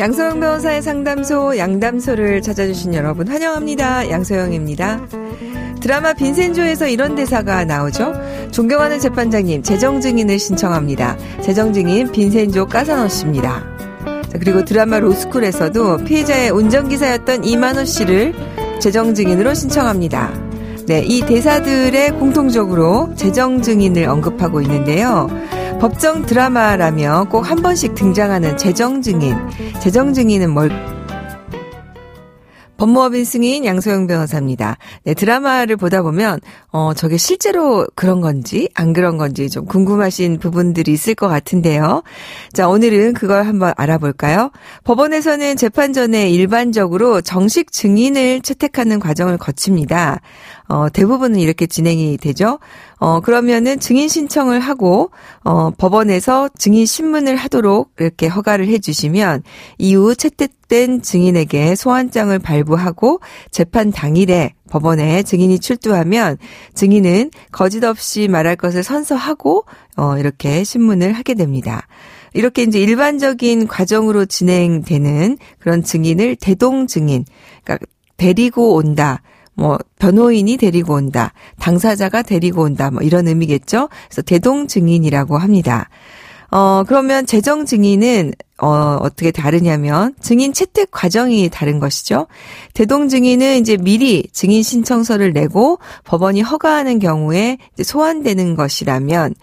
양소영 변호사의 상담소 양담소를 찾아주신 여러분 환영합니다. 양소영입니다. 드라마 빈센조에서 이런 대사가 나오죠. 존경하는 재판장님, 재정증인을 신청합니다. 재정증인 빈센조 까사노 씨입니다. 자, 그리고 드라마 로스쿨에서도 피해자의 운전기사였던 이만호 씨를 재정증인으로 신청합니다. 네, 이 대사들의 공통적으로 재정증인을 언급하고 있는데요. 법정 드라마라면 꼭 한 번씩 등장하는 재정증인. 재정증인은 법무법인 승인 양소영 변호사입니다. 네, 드라마를 보다 보면 저게 실제로 그런 건지 안 그런 건지 좀 궁금하신 부분들이 있을 것 같은데요. 자, 오늘은 그걸 한번 알아볼까요? 법원에서는 재판 전에 일반적으로 정식 증인을 채택하는 과정을 거칩니다. 대부분은 이렇게 진행이 되죠. 그러면은 증인 신청을 하고 법원에서 증인 신문을 하도록 이렇게 허가를 해주시면 이후 채택된 증인에게 소환장을 발부하고 재판 당일에 법원에 증인이 출두하면 증인은 거짓 없이 말할 것을 선서하고 이렇게 신문을 하게 됩니다. 이렇게 이제 일반적인 과정으로 진행되는 그런 증인을 대동 증인, 그러니까 데리고 온다. 변호인이 데리고 온다. 당사자가 데리고 온다. 이런 의미겠죠? 그래서 대동 증인이라고 합니다. 그러면 재정 증인은 어떻게 다르냐면 증인 채택 과정이 다른 것이죠. 대동 증인은 이제 미리 증인 신청서를 내고 법원이 허가하는 경우에 이제 소환되는 것이라면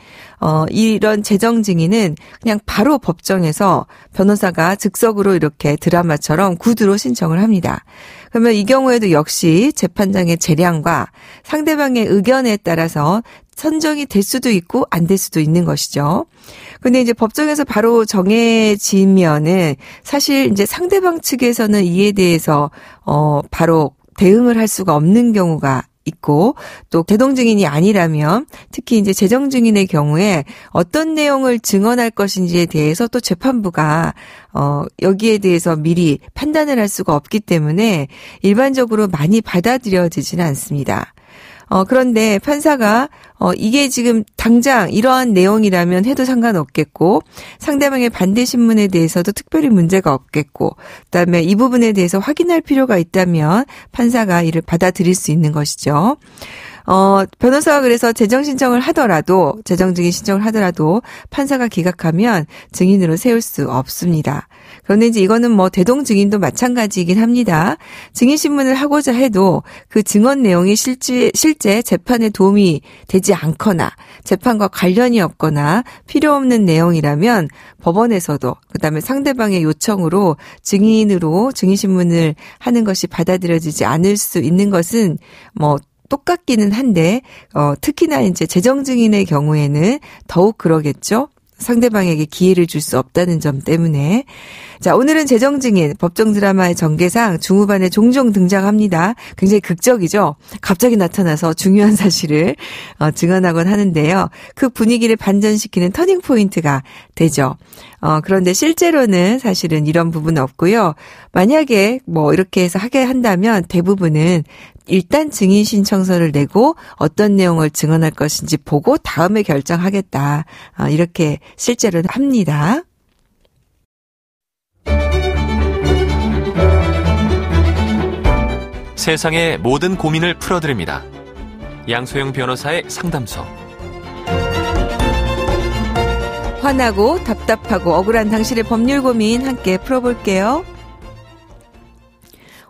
이런 재정 증인은 그냥 바로 법정에서 변호사가 즉석으로 이렇게 드라마처럼 구두로 신청을 합니다. 그러면 이 경우에도 역시 재판장의 재량과 상대방의 의견에 따라서 선정이 될 수도 있고 안 될 수도 있는 것이죠. 근데 이제 법정에서 바로 정해지면은 사실 이제 상대방 측에서는 이에 대해서 바로 대응을 할 수가 없는 경우가 있고 또 대동증인이 아니라면 특히 이제 재정증인의 경우에 어떤 내용을 증언할 것인지에 대해서 또 재판부가 여기에 대해서 미리 판단을 할 수가 없기 때문에 일반적으로 많이 받아들여지지는 않습니다. 그런데 판사가 이게 지금 당장 이러한 내용이라면 해도 상관없겠고 상대방의 반대 신문에 대해서도 특별히 문제가 없겠고 그다음에 이 부분에 대해서 확인할 필요가 있다면 판사가 이를 받아들일 수 있는 것이죠. 변호사가 그래서 재정 신청을 하더라도 재정 증인 신청을 하더라도 판사가 기각하면 증인으로 세울 수 없습니다. 그런데 이제 이거는 대동 증인도 마찬가지이긴 합니다. 증인 신문을 하고자 해도 그 증언 내용이 실제 재판에 도움이 되지 않거나 재판과 관련이 없거나 필요 없는 내용이라면 법원에서도 그다음에 상대방의 요청으로 증인으로 증인 신문을 하는 것이 받아들여지지 않을 수 있는 것은 똑같기는 한데 특히나 이제 재정 증인의 경우에는 더욱 그러겠죠. 상대방에게 기회를 줄 수 없다는 점 때문에. 자, 오늘은 재정 증인, 법정 드라마의 전개상 중후반에 종종 등장합니다. 굉장히 극적이죠. 갑자기 나타나서 중요한 사실을 증언하곤 하는데요. 그 분위기를 반전시키는 터닝 포인트가 되죠. 그런데 실제로는 사실은 이런 부분은 없고요. 만약에 이렇게 해서 하게 한다면 대부분은 일단 증인 신청서를 내고 어떤 내용을 증언할 것인지 보고 다음에 결정하겠다. 이렇게 실제로는 합니다. 세상의 모든 고민을 풀어드립니다. 양소영 변호사의 상담소. 화나고 답답하고 억울한 당신의 법률 고민 함께 풀어볼게요.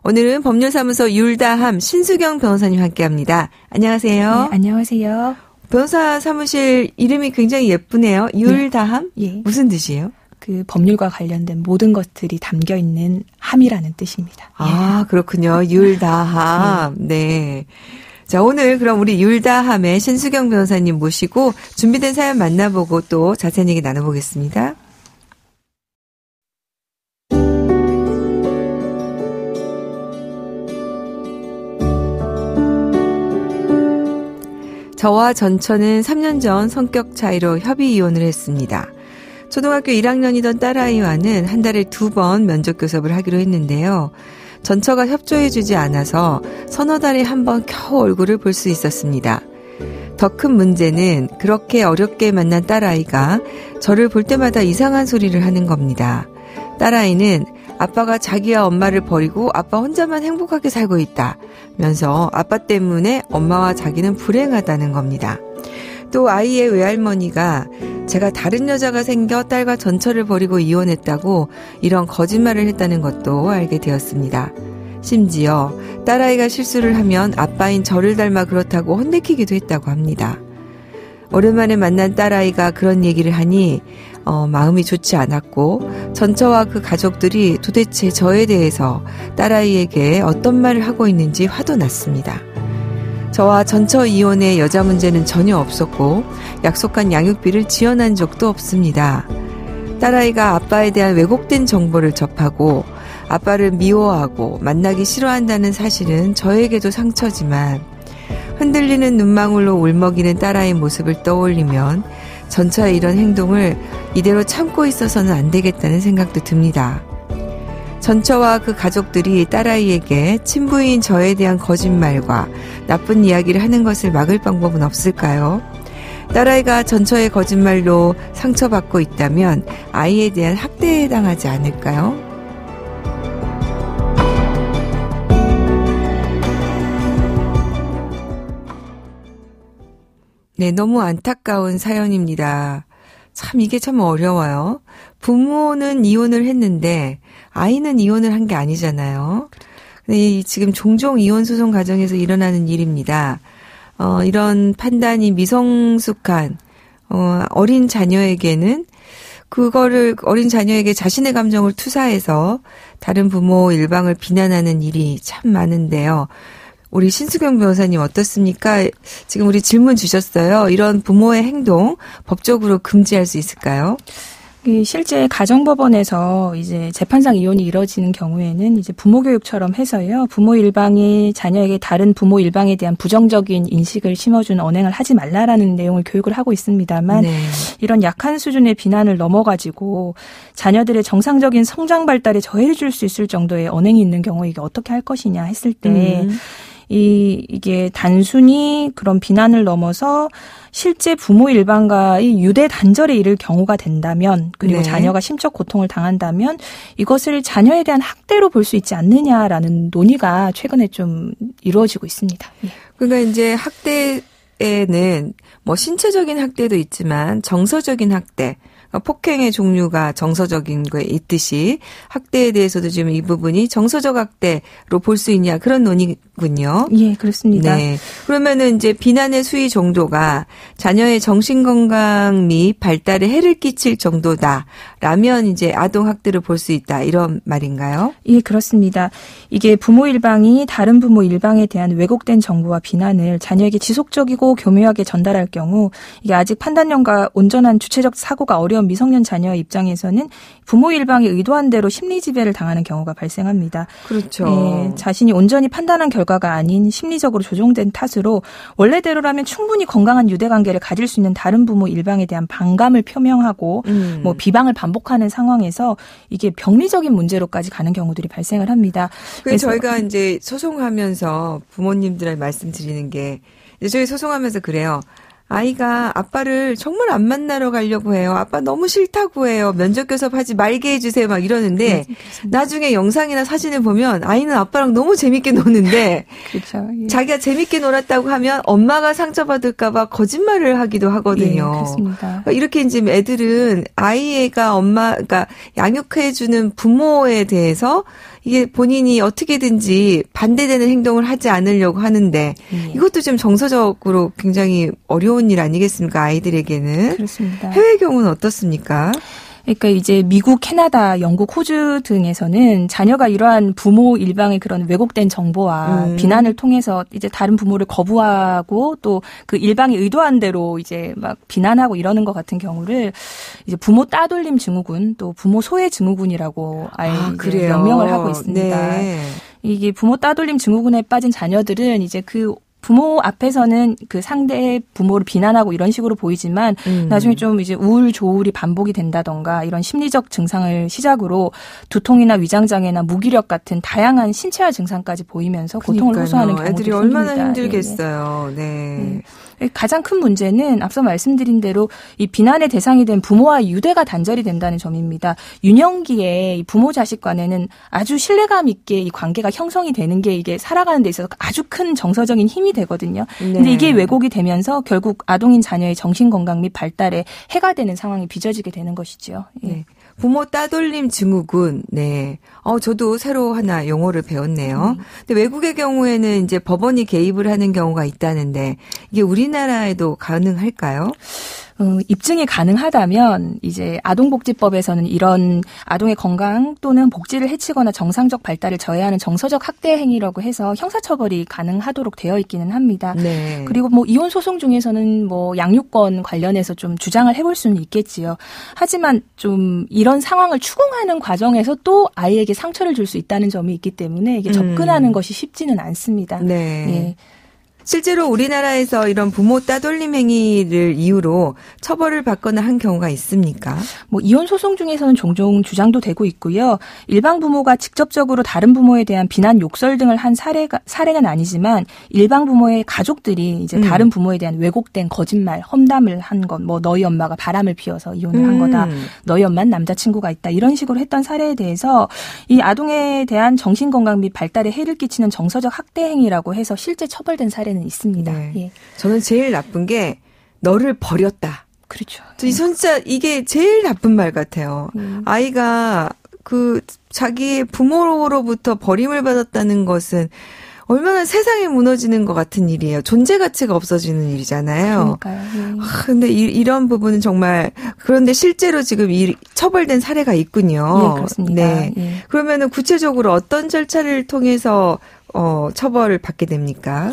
오늘은 법률사무소 율다함 신수경 변호사님 함께합니다. 안녕하세요. 네, 안녕하세요. 변호사 사무실 이름이 굉장히 예쁘네요. 율다함? 네. 예. 무슨 뜻이에요? 그 법률과 관련된 모든 것들이 담겨 있는 함이라는 뜻입니다. 아, 그렇군요. 율다함. 네. 자, 오늘 그럼 우리 율다함의 신수경 변호사님 모시고 준비된 사연 만나보고 또 자세한 얘기 나눠보겠습니다. 저와 전처는 3년 전 성격 차이로 협의 이혼을 했습니다. 초등학교 1학년이던 딸아이와는 한 달에 2번 면접 교섭을 하기로 했는데요. 전처가 협조해주지 않아서 서너 달에 한 번 겨우 얼굴을 볼 수 있었습니다. 더 큰 문제는 그렇게 어렵게 만난 딸아이가 저를 볼 때마다 이상한 소리를 하는 겁니다. 딸아이는 아빠가 자기와 엄마를 버리고 아빠 혼자만 행복하게 살고 있다면서 아빠 때문에 엄마와 자기는 불행하다는 겁니다. 또 아이의 외할머니가 제가 다른 여자가 생겨 딸과 전처를 버리고 이혼했다고 이런 거짓말을 했다는 것도 알게 되었습니다. 심지어 딸아이가 실수를 하면 아빠인 저를 닮아 그렇다고 혼내키기도 했다고 합니다. 오랜만에 만난 딸아이가 그런 얘기를 하니 마음이 좋지 않았고 전처와 그 가족들이 도대체 저에 대해서 딸아이에게 어떤 말을 하고 있는지 화도 났습니다. 저와 전처 이혼의 여자 문제는 전혀 없었고 약속한 양육비를 지원한 적도 없습니다. 딸아이가 아빠에 대한 왜곡된 정보를 접하고 아빠를 미워하고 만나기 싫어한다는 사실은 저에게도 상처지만 흔들리는 눈망울로 울먹이는 딸아이 모습을 떠올리면 전처의 이런 행동을 이대로 참고 있어서는 안 되겠다는 생각도 듭니다. 전처와 그 가족들이 딸아이에게 친부인 저에 대한 거짓말과 나쁜 이야기를 하는 것을 막을 방법은 없을까요? 딸아이가 전처의 거짓말로 상처받고 있다면 아이에 대한 학대에 해당하지 않을까요? 네, 너무 안타까운 사연입니다. 참 이게 참 어려워요. 부모는 이혼을 했는데 아이는 이혼을 한 게 아니잖아요. 근데 지금 종종 이혼 소송 과정에서 일어나는 일입니다. 이런 판단이 미성숙한 어린 자녀에게는 그거를 어린 자녀에게 자신의 감정을 투사해서 다른 부모 일방을 비난하는 일이 참 많은데요. 우리 신수경 변호사님 어떻습니까? 지금 우리 질문 주셨어요. 이런 부모의 행동 법적으로 금지할 수 있을까요? 실제 가정법원에서 이제 재판상 이혼이 이뤄지는 경우에는 이제 부모 교육처럼 해서요. 부모 일방이 자녀에게 다른 부모 일방에 대한 부정적인 인식을 심어주는 언행을 하지 말라라는 내용을 교육을 하고 있습니다만 네. 이런 약한 수준의 비난을 넘어가지고 자녀들의 정상적인 성장 발달에 저해를 줄 수 있을 정도의 언행이 있는 경우에 이게 어떻게 할 것이냐 했을 때 이게 단순히 그런 비난을 넘어서 실제 부모 일방과의 유대 단절에 이를 경우가 된다면 그리고 네. 자녀가 심적 고통을 당한다면 이것을 자녀에 대한 학대로 볼 수 있지 않느냐라는 논의가 최근에 좀 이루어지고 있습니다. 예. 그러니까 이제 학대에는 뭐 신체적인 학대도 있지만 정서적인 학대, 폭행의 종류가 정서적인 거에 있듯이 학대에 대해서도 지금 이 부분이 정서적 학대로 볼 수 있냐 그런 논의군요. 예, 그렇습니다. 네. 그러면은 이제 비난의 수위 정도가 자녀의 정신 건강 및 발달에 해를 끼칠 정도다라면 이제 아동 학대를 볼 수 있다 이런 말인가요? 예, 그렇습니다. 이게 부모 일방이 다른 부모 일방에 대한 왜곡된 정보와 비난을 자녀에게 지속적이고 교묘하게 전달할 경우 이게 아직 판단력과 온전한 주체적 사고가 어려운 미성년 자녀의 입장에서는 부모 일방이 의도한 대로 심리 지배를 당하는 경우가 발생합니다. 그렇죠. 예, 자신이 온전히 판단한 결과가 아닌 심리적으로 조종된 탓으로 원래대로라면 충분히 건강한 유대관계를 가질 수 있는 다른 부모 일방에 대한 반감을 표명하고 뭐 비방을 반복하는 상황에서 이게 병리적인 문제로까지 가는 경우들이 발생을 합니다. 그래서 저희가 이제 소송하면서 부모님들한테 말씀드리는 게 이제 저희 소송하면서 그래요. 아이가 아빠를 정말 안 만나러 가려고 해요. 아빠 너무 싫다고 해요. 면접 교섭하지 말게 해주세요. 막 이러는데 나중에 영상이나 사진을 보면 아이는 아빠랑 너무 재밌게 노는데 그렇죠. 예. 자기가 재밌게 놀았다고 하면 엄마가 상처받을까 봐 거짓말을 하기도 하거든요. 예, 그렇습니다. 이렇게 이제 애들은 아이가 그러니까 양육해주는 부모에 대해서 이게 본인이 어떻게든지 반대되는 행동을 하지 않으려고 하는데 이것도 좀 정서적으로 굉장히 어려운 일 아니겠습니까? 아이들에게는. 그렇습니다. 해외 경우는 어떻습니까? 그러니까 이제 미국, 캐나다, 영국, 호주 등에서는 자녀가 이러한 부모 일방의 그런 왜곡된 정보와 비난을 통해서 이제 다른 부모를 거부하고 또 그 일방이 의도한 대로 이제 막 비난하고 이러는 것 같은 경우를 이제 부모 따돌림 증후군 또 부모 소외 증후군이라고 명명을 하고 있습니다. 네. 이게 부모 따돌림 증후군에 빠진 자녀들은 이제 그 부모 앞에서는 그 상대의 부모를 비난하고 이런 식으로 보이지만 나중에 좀 이제 우울, 조울이 반복이 된다던가 이런 심리적 증상을 시작으로 두통이나 위장장애나 무기력 같은 다양한 신체화 증상까지 보이면서 고통을 호소하는 경우도 애들이 생깁니다. 얼마나 힘들겠어요. 네. 가장 큰 문제는 앞서 말씀드린 대로 이 비난의 대상이 된 부모와 유대가 단절이 된다는 점입니다. 유년기에 이 부모 자식 간에는 아주 신뢰감 있게 이 관계가 형성이 되는 게 이게 살아가는 데 있어서 아주 큰 정서적인 힘이 되거든요. 근데 이게 왜곡이 되면서 결국 아동인 자녀의 정신건강 및 발달에 해가 되는 상황이 빚어지게 되는 것이죠. 예. 네. 부모 따돌림 증후군. 네. 저도 새로 하나 용어를 배웠네요. 근데 외국의 경우에는 이제 법원이 개입을 하는 경우가 있다는데 이게 우리나라에도 가능할까요? 입증이 가능하다면 이제 아동복지법에서는 이런 아동의 건강 또는 복지를 해치거나 정상적 발달을 저해하는 정서적 학대 행위라고 해서 형사처벌이 가능하도록 되어 있기는 합니다. 네. 그리고 뭐 이혼 소송 중에서는 뭐 양육권 관련해서 좀 주장을 해볼 수는 있겠지요. 하지만 좀 이런 상황을 추궁하는 과정에서 또 아이에게 상처를 줄 수 있다는 점이 있기 때문에 이게 접근하는 것이 쉽지는 않습니다. 네. 예. 실제로 우리나라에서 이런 부모 따돌림 행위를 이유로 처벌을 받거나 한 경우가 있습니까? 뭐 이혼 소송 중에서는 종종 주장도 되고 있고요. 일방 부모가 직접적으로 다른 부모에 대한 비난 욕설 등을 한 사례는 아니지만 일방 부모의 가족들이 이제 다른 부모에 대한 왜곡된 거짓말, 험담을 한 것, 뭐 너희 엄마가 바람을 피워서 이혼을 한 거다. 너희 엄마는 남자친구가 있다. 이런 식으로 했던 사례에 대해서 이 아동에 대한 정신건강 및 발달에 해를 끼치는 정서적 학대 행위라고 해서 실제 처벌된 사례 는 있습니다. 네. 예. 저는 제일 나쁜 게 너를 버렸다. 그렇죠. 진짜 이게 제일 나쁜 말 같아요. 아이가 자기의 부모로부터 버림을 받았다는 것은 얼마나 세상이 무너지는 것 같은 일이에요. 존재 가치가 없어지는 일이잖아요. 그러니까요. 근데 이런 부분은 정말 그런데 실제로 지금 처벌된 사례가 있군요. 예, 그렇습니다. 네. 예. 그러면은 구체적으로 어떤 절차를 통해서 처벌을 받게 됩니까?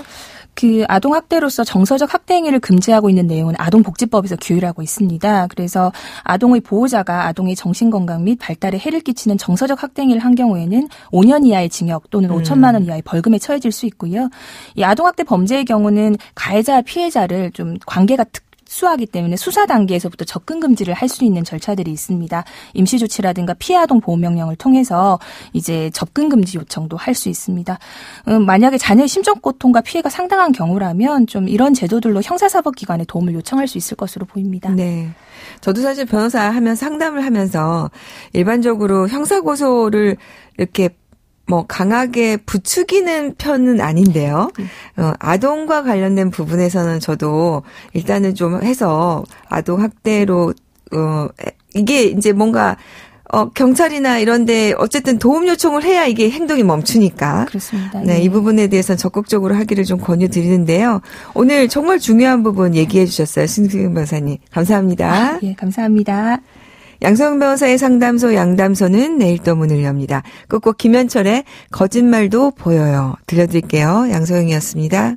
그 아동학대로서 정서적 학대 행위를 금지하고 있는 내용은 아동복지법에서 규율하고 있습니다. 그래서 아동의 보호자가 아동의 정신건강 및 발달에 해를 끼치는 정서적 학대 행위를 한 경우에는 5년 이하의 징역 또는 5천만 원 이하의 벌금에 처해질 수 있고요. 이 아동학대 범죄의 경우는 가해자와 피해자를 좀 관계가 수하기 때문에 수사 단계에서부터 접근 금지를 할 수 있는 절차들이 있습니다. 임시 조치라든가 피해 아동 보호 명령을 통해서 이제 접근 금지 요청도 할 수 있습니다. 만약에 자녀의 심적 고통과 피해가 상당한 경우라면 좀 이런 제도들로 형사사법기관에 도움을 요청할 수 있을 것으로 보입니다. 네. 저도 사실 변호사 하면 상담을 하면서 일반적으로 형사고소를 이렇게 강하게 부추기는 편은 아닌데요. 아동과 관련된 부분에서는 저도 일단은 좀 해서 아동 학대로, 이게 이제 뭔가, 경찰이나 이런데 어쨌든 도움 요청을 해야 이게 행동이 멈추니까. 그렇습니다. 네, 이 부분에 대해서는 적극적으로 하기를 좀 권유드리는데요. 오늘 정말 중요한 부분 얘기해 주셨어요. 신승윤 변호사님. 감사합니다. 예, 감사합니다. 양소영 변호사의 상담소 양담소는 내일 또 문을 엽니다. 끝곡 김현철의 거짓말도 보여요. 들려드릴게요. 양소영이었습니다.